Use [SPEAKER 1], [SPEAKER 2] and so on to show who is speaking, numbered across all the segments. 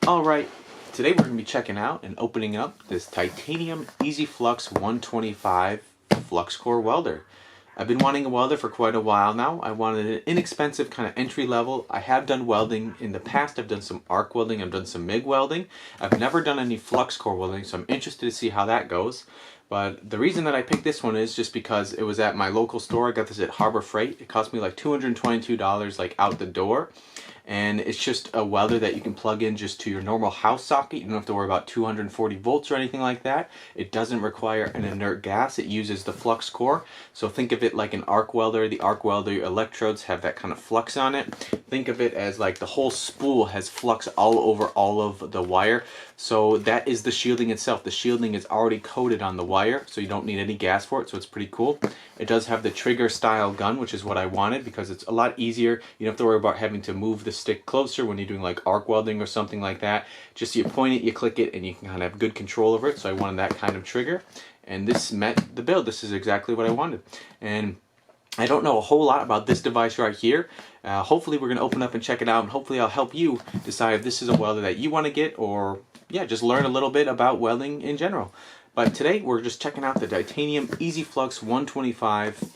[SPEAKER 1] Alright, today we're going to be checking out and opening up this titanium Easy-Flux 125 flux core welder. I've been wanting a welder for quite a while now. I wanted an inexpensive kind of entry level. I have done welding in the past. I've done some arc welding, I've done some MIG welding. I've never done any flux core welding, so I'm interested to see how that goes. But the reason that I picked this one is just because it was at my local store. I got this at Harbor Freight. It cost me like $222 like out the door. And it's just a welder that you can plug in just to your normal house socket. You don't have to worry about 240 volts or anything like that. It doesn't require an inert gas. It uses the flux core. So think of it like an arc welder. The arc welder electrodes have that kind of flux on it. Think of it as like the whole spool has flux all over all of the wire. So that is the shielding itself. The shielding is already coated on the wire, so you don't need any gas for it, so it's pretty cool. It does have the trigger style gun, which is what I wanted because it's a lot easier. You don't have to worry about having to move the stick closer when you're doing like arc welding or something like that. Just you point it, you click it, and you can kind of have good control over it. So I wanted that kind of trigger, and this met the bill. This is exactly what I wanted. And I don't know a whole lot about this device right here. Hopefully we're going to open up and check it out, and hopefully I'll help you decide if this is a welder that you want to get, or yeah, just learn a little bit about welding in general. But today we're just checking out the titanium Easy-Flux 125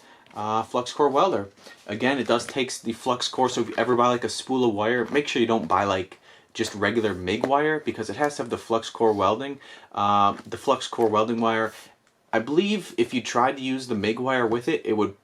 [SPEAKER 1] flux core welder. Again, it does take the flux core, so if you ever buy like a spool of wire, make sure you don't buy like just regular MIG wire, because it has to have the flux core welding. The flux core welding wire, I believe if you tried to use the MIG wire with it, it would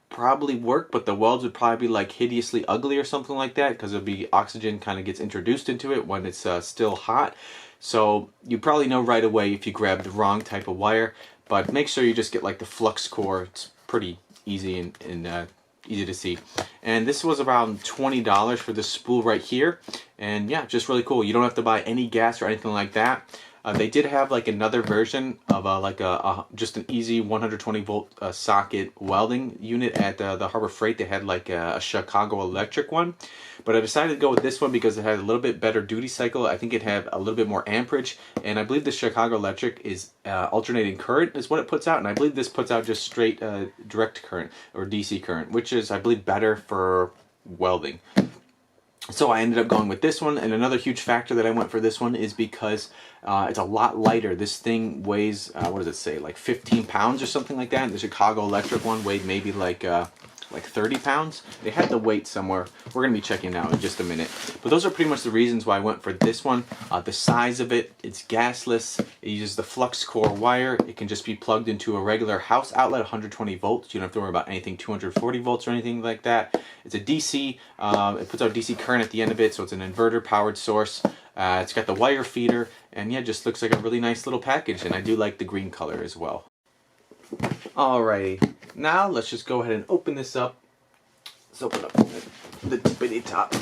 [SPEAKER 1] probably work, but the welds would probably be like hideously ugly or something like that, because it'll be oxygen kind of gets introduced into it when it's still hot. So you probably know right away if you grab the wrong type of wire, but make sure you just get like the flux core. It's pretty easy and easy to see. And this was around $20 for this spool right here, and yeah, just really cool. You don't have to buy any gas or anything like that. They did have like another version of just an easy 120 volt socket welding unit at the Harbor Freight. They had like a Chicago Electric one, but I decided to go with this one because it had a little bit better duty cycle. I think it had a little bit more amperage, and I believe the Chicago Electric is alternating current is what it puts out, and I believe this puts out just straight direct current or DC current, which is I believe better for welding. So I ended up going with this one, and another huge factor that I went for this one is because it's a lot lighter. This thing weighs, what does it say, like 15 pounds or something like that. And the Chicago Electric one weighed maybe like 30 pounds. They had the weight somewhere. We're going to be checking it out in just a minute. But those are pretty much the reasons why I went for this one. The size of it, it's gasless. It uses the flux core wire. It can just be plugged into a regular house outlet, 120 volts. You don't have to worry about anything 240 volts or anything like that. It's a DC. It puts out DC current at the end of it, so it's an inverter powered source. It's got the wire feeder, and yeah, it just looks like a really nice little package, and I do like the green color as well. Alrighty, now let's just go ahead and open this up. Let's open up the tippity top.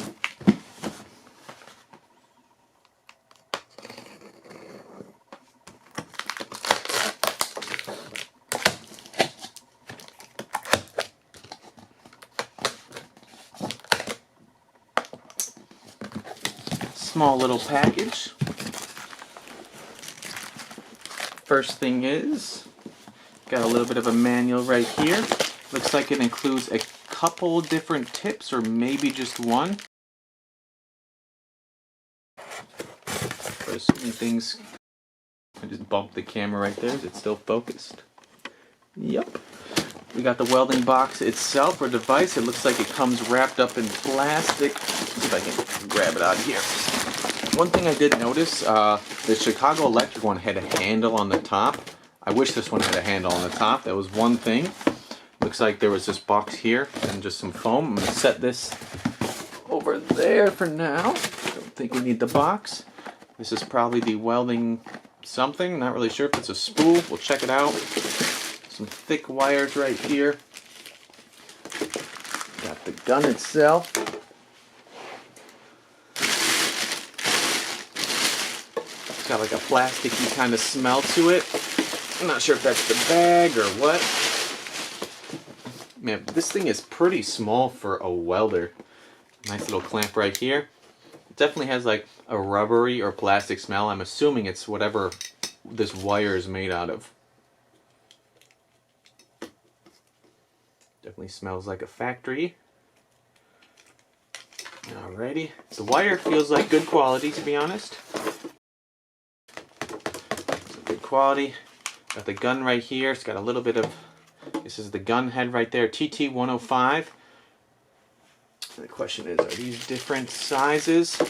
[SPEAKER 1] Small little package. First thing is, got a little bit of a manual right here. Looks like it includes a couple different tips, or maybe just one. But assuming things, I just bumped the camera right there. Is it still focused? Yep. We got the welding box itself, or device. It looks like it comes wrapped up in plastic. Let's see if I can grab it out of here. One thing I did notice, the Chicago Electric one had a handle on the top. I wish this one had a handle on the top. That was one thing. Looks like there was this box here and just some foam. I'm going to set this over there for now. Don't think we need the box. This is probably the welding something. Not really sure if it's a spool. We'll check it out. Some thick wires right here. Got the gun itself. It's got like a plasticky kind of smell to it. I'm not sure if that's the bag or what. Man, this thing is pretty small for a welder. Nice little clamp right here. It definitely has like a rubbery or plastic smell. I'm assuming it's whatever this wire is made out of. Definitely smells like a factory. Alrighty, the wire feels like good quality, to be honest. Good quality. Got the gun right here. It's got a little bit of, this is the gun head right there, TT105. The question is, are these different sizes?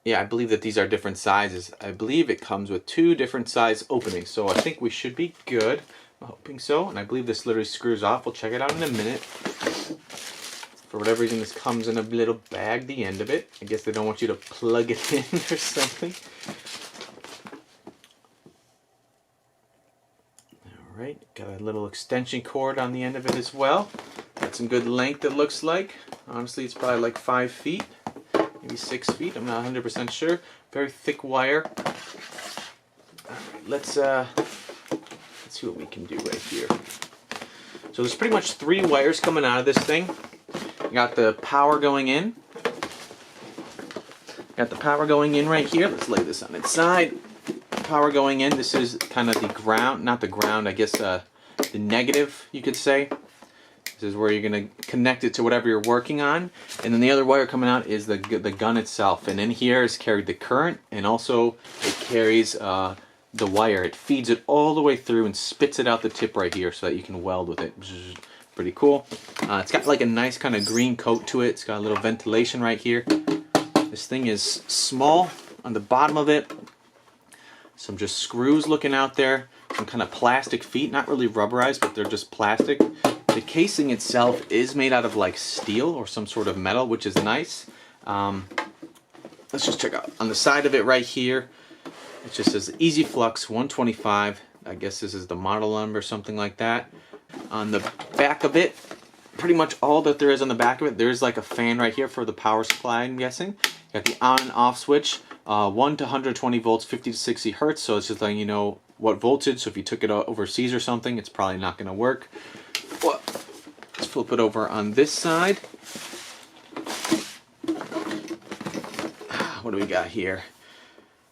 [SPEAKER 1] Yeah, I believe that these are different sizes. I believe it comes with 2 different size openings, so I think we should be good. I'm hoping so, and I believe this literally screws off. We'll check it out in a minute. For whatever reason, this comes in a little bag, the end of it. I guess they don't want you to plug it in or something. Alright, got a little extension cord on the end of it as well. Got some good length, it looks like. Honestly, it's probably like 5 feet, maybe 6 feet. I'm not 100% sure. Very thick wire. Alright, let's see what we can do right here. So there's pretty much 3 wires coming out of this thing. You got the power going in. Got the power going in right here. Let's lay this on its side. Power going in. This is kind of the ground, not the ground, I guess the negative, you could say. This is where you're going to connect it to whatever you're working on. And then the other wire coming out is the gun itself. And in here is carried the current, and also it carries the wire. It feeds it all the way through and spits it out the tip right here so that you can weld with it. Pretty cool. It's got like a nice kind of green coat to it. It's got a little ventilation right here. This thing is small on the bottom of it. Some just screws looking out there. Some kind of plastic feet, not really rubberized, but they're just plastic. The casing itself is made out of like steel or some sort of metal, which is nice. Let's just check out on the side of it right here. It just says Easy-Flux 125. I guess this is the model number or something like that. On the back of it, pretty much all that there is on the back of it, there's like a fan right here for the power supply, I'm guessing. Got the on and off switch, 1 to 120 volts, 50 to 60 hertz, so it's just letting you know what voltage. So if you took it overseas or something, it's probably not going to work. But let's flip it over on this side. What do we got here?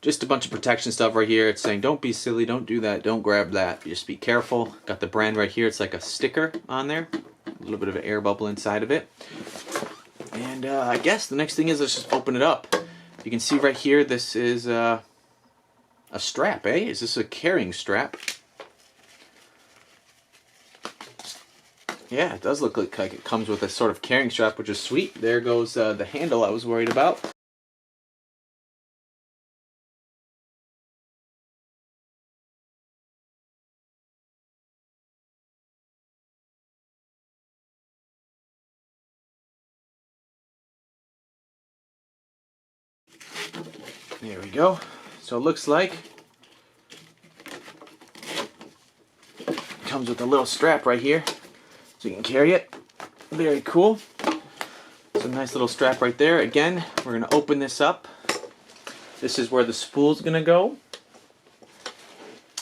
[SPEAKER 1] Just a bunch of protection stuff right here. It's saying don't be silly, don't do that, don't grab that, just be careful. Got the brand right here. It's like a sticker on there. A little bit of an air bubble inside of it. And I guess the next thing is, let's just open it up. You can see right here, this is a strap, eh? Is this a carrying strap? Yeah, it does look like it comes with a sort of carrying strap, which is sweet. There goes the handle I was worried about. There we go. So it looks like it comes with a little strap right here, so you can carry it. Very cool. It's a nice little strap right there. Again, we're going to open this up. This is where the spool's going to go.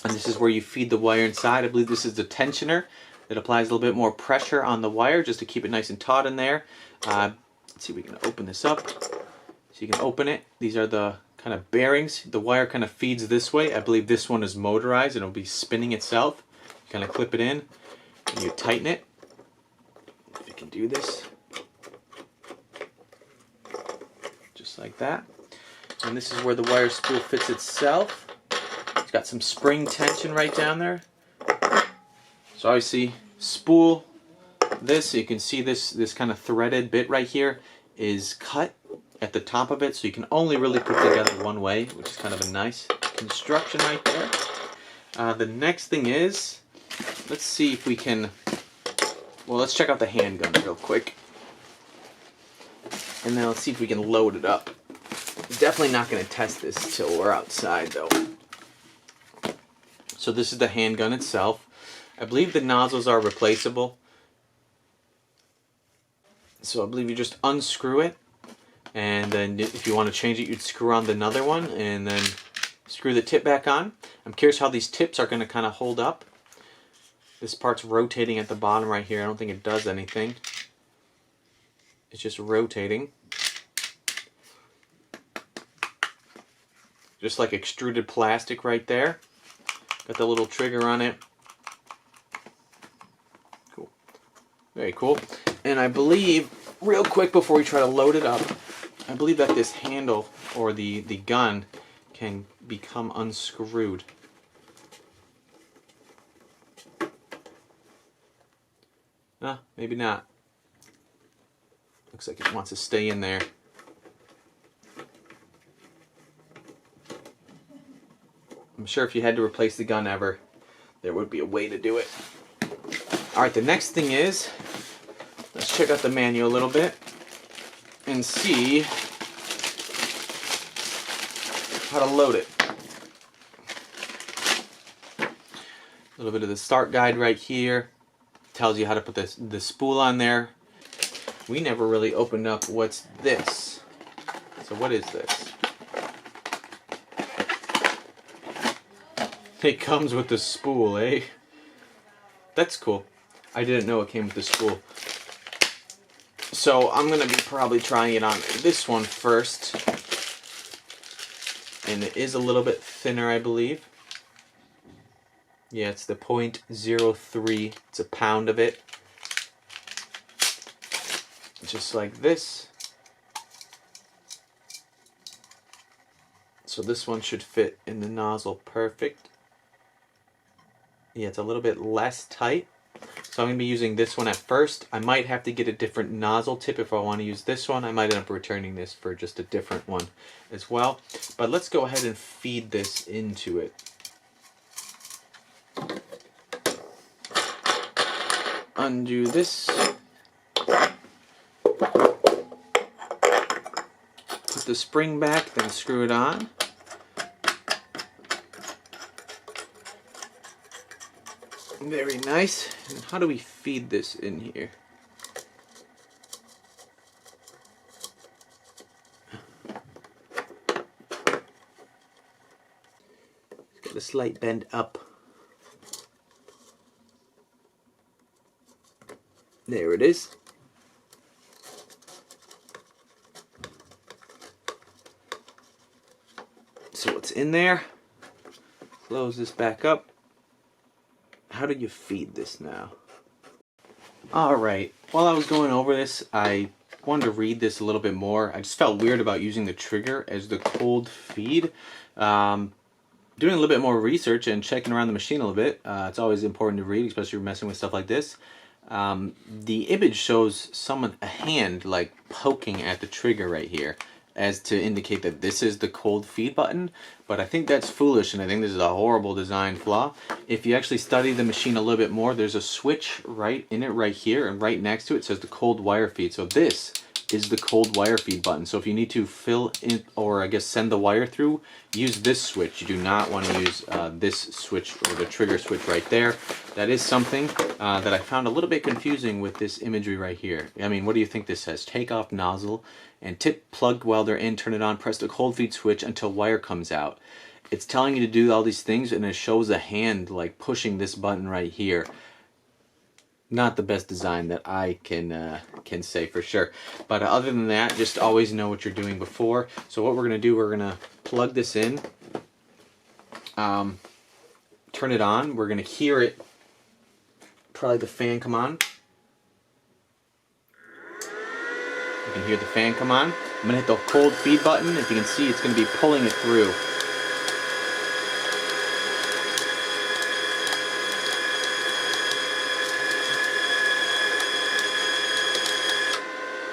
[SPEAKER 1] And this is where you feed the wire inside. I believe this is the tensioner that applies a little bit more pressure on the wire just to keep it nice and taut in there. Let's see if we can open this up. So you can open it. These are the kind of bearings. The wire kind of feeds this way. I believe this one is motorized. It'll be spinning itself. You kind of clip it in and you tighten it. If you can do this. Just like that. And this is where the wire spool fits itself. It's got some spring tension right down there. So obviously spool this, so you can see this kind of threaded bit right here is cut at the top of it, so you can only really put it together one way, which is kind of a nice construction right there. The next thing is, let's see if we can, well, let's check out the handgun real quick. And then let's see if we can load it up. Definitely not going to test this till we're outside though. So this is the handgun itself. I believe the nozzles are replaceable. So I believe you just unscrew it, and then if you want to change it, you'd screw on another one and then screw the tip back on. I'm curious how these tips are going to kind of hold up. This part's rotating at the bottom right here. I don't think it does anything. It's just rotating. Just like extruded plastic right there. Got the little trigger on it. Cool. Very cool. And I believe, real quick before we try to load it up, I believe that this handle or the gun can become unscrewed. Maybe not. Looks like it wants to stay in there. I'm sure if you had to replace the gun ever, there would be a way to do it. Alright, the next thing is, let's check out the manual a little bit and see how to load it. A little bit of the start guide right here. Tells you how to put the spool on there. We never really opened up what's this. So what is this? It comes with the spool, eh? That's cool. I didn't know it came with the spool. So I'm going to be probably trying it on this one first. And it is a little bit thinner, I believe. Yeah, it's the 0.03. It's a pound of it. Just like this. So this one should fit in the nozzle perfect. Yeah, it's a little bit less tight. So I'm going to be using this one at first. I might have to get a different nozzle tip if I want to use this one. I might end up returning this for just a different one as well. But let's go ahead and feed this into it. Undo this. Put the spring back, then screw it on. Very nice. And how do we feed this in here? It's got a slight bend up. There it is. So it's in there. Close this back up. How do you feed this now? Alright, while I was going over this, I wanted to read this a little bit more. I just felt weird about using the trigger as the cold feed. Doing a little bit more research and checking around the machine a little bit. It's always important to read, especially if you're messing with stuff like this. The image shows a hand like poking at the trigger right here as to indicate that this is the cold feed button, but I think that's foolish and I think this is a horrible design flaw. If you actually study the machine a little bit more, there's a switch right in it right here, and right next to it says the cold wire feed. So this is the cold wire feed button. So if you need to fill in, or I guess send the wire through, use this switch. You do not want to use this switch or the trigger switch right there. That is something that I found a little bit confusing with this imagery right here. I mean, what do you think this says? Take off nozzle and tip plugged welder in, turn it on, press the cold feed switch until wire comes out. It's telling you to do all these things and it shows a hand like pushing this button right here. Not the best design that I can say for sure. But other than that, just always know what you're doing before. So what we're going to do, we're going to plug this in, turn it on. We're going to hear it, probably the fan come on. You can hear the fan come on. I'm going to hit the cold feed button. If you can see, it's going to be pulling it through.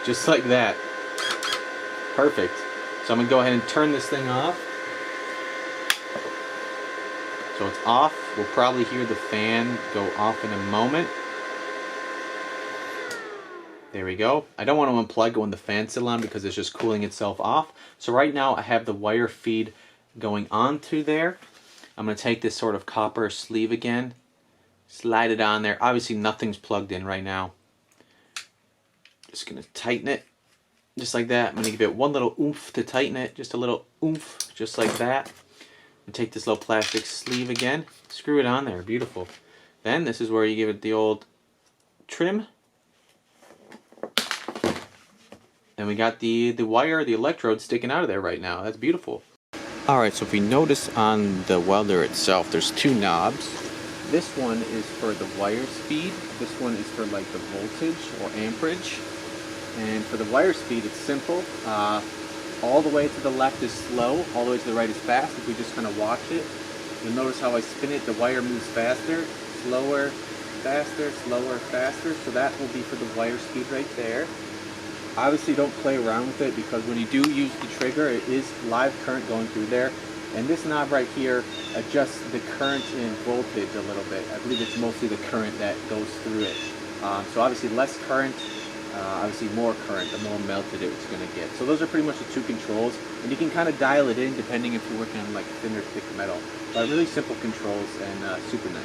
[SPEAKER 1] Just like that. Perfect. So I'm going to go ahead and turn this thing off. So it's off. We'll probably hear the fan go off in a moment. There we go. I don't want to unplug it when the fan's still on because it's just cooling itself off. So right now I have the wire feed going on through there. I'm going to take this sort of copper sleeve again, slide it on there. Obviously nothing's plugged in right now. Just going to tighten it just like that. I'm going to give it one little oomph to tighten it, just a little oomph, just like that. And take this little plastic sleeve again, screw it on there, beautiful. Then this is where you give it the old trim. And we got the wire, the electrode sticking out of there right now. That's beautiful. Alright, so if you notice on the welder itself, there's two knobs. This one is for the wire speed. This one is for like the voltage or amperage. And for the wire speed, it's simple. All the way to the left is slow, all the way to the right is fast. If we just kind of watch it, you'll notice how I spin it, the wire moves faster, slower, faster, slower, faster. So that will be for the wire speed right there. Obviously don't play around with it, because when you do use the trigger, it is live current going through there. And this knob right here adjusts the current and voltage a little bit. I believe it's mostly the current that goes through it. So obviously less current, obviously more current, the more melted it's going to get. So those are pretty much the two controls, and you can kind of dial it in depending if you're working on like thinner, thick metal. But really simple controls and super nice.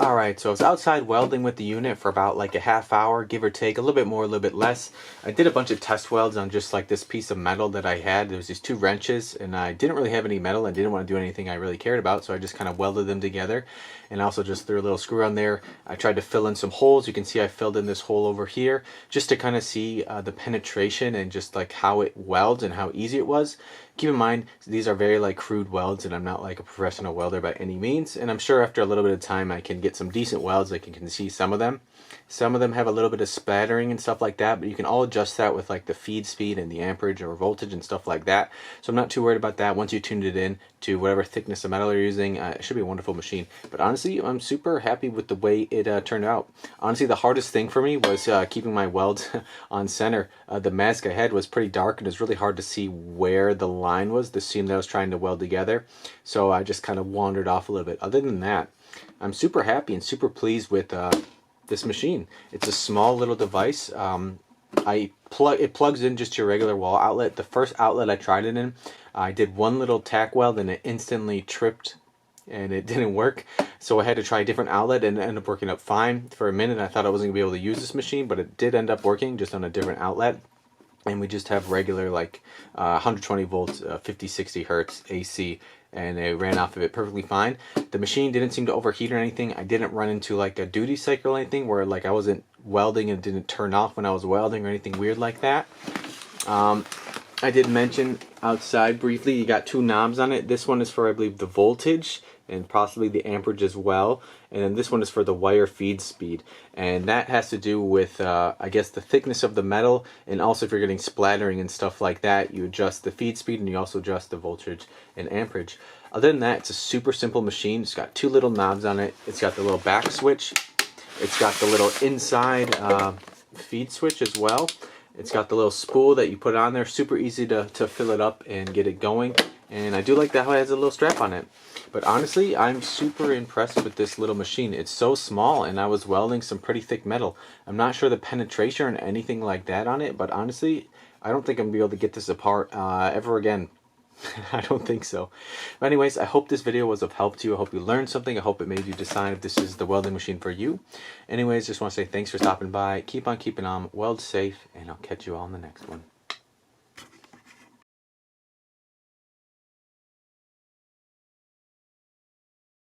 [SPEAKER 1] Alright, so I was outside welding with the unit for about like a half hour, give or take, a little bit more, a little bit less. I did a bunch of test welds on just like this piece of metal that I had. There was these 2 wrenches, and I didn't really have any metal. I didn't want to do anything I really cared about, so I just kind of welded them together. And I also just threw a little screw on there. I tried to fill in some holes. You can see I filled in this hole over here just to kind of see the penetration and just like how it welds and how easy it was. Keep in mind, these are very like crude welds, and I'm not like a professional welder by any means. And I'm sure after a little bit of time I can get some decent welds. Like you can see some of them. Some of them have a little bit of spattering and stuff like that, but you can all adjust that with like the feed speed and the amperage or voltage and stuff like that. So I'm not too worried about that. Once you tuned it in to whatever thickness of metal you're using, it should be a wonderful machine. But honestly, I'm super happy with the way it turned out. Honestly, the hardest thing for me was keeping my welds on center. The mask I had was pretty dark, and it was really hard to see where the line was, the seam that I was trying to weld together. So I just kind of wandered off a little bit. Other than that, I'm super happy and super pleased with this machine. It's a small little device. It plugs in just your regular wall outlet. The first outlet I tried it in, I did one little tack weld and it instantly tripped and it didn't work. So I had to try a different outlet, and it ended up working up fine. For a minute I thought I wasn't gonna be able to use this machine, but it did end up working just on a different outlet. And we just have regular like 120 volts, 50-60 hertz AC, and it ran off of it perfectly fine. The machine didn't seem to overheat or anything. I didn't run into like a duty cycle or anything where like I wasn't welding and it didn't turn off when I was welding or anything weird like that. I did mention outside briefly, you got 2 knobs on it. This one is for, I believe, the voltage and possibly the amperage as well, and then this one is for the wire feed speed, and that has to do with I guess the thickness of the metal, and also if you're getting splattering and stuff like that, you adjust the feed speed and you also adjust the voltage and amperage. Other than that, it's a super simple machine. It's got 2 little knobs on it. It's got the little back switch. It's got the little inside feed switch as well. It's got the little spool that you put on there. Super easy to fill it up and get it going. And I do like that how it has a little strap on it. But honestly, I'm super impressed with this little machine. It's so small, and I was welding some pretty thick metal. I'm not sure the penetration or anything like that on it, but honestly, I don't think I'm going to be able to get this apart ever again. I don't think so. But anyways, I hope this video was of help to you. I hope you learned something. I hope it made you decide if this is the welding machine for you. Anyways, just want to say thanks for stopping by. Keep on keeping on. Weld safe, and I'll catch you all in the next one.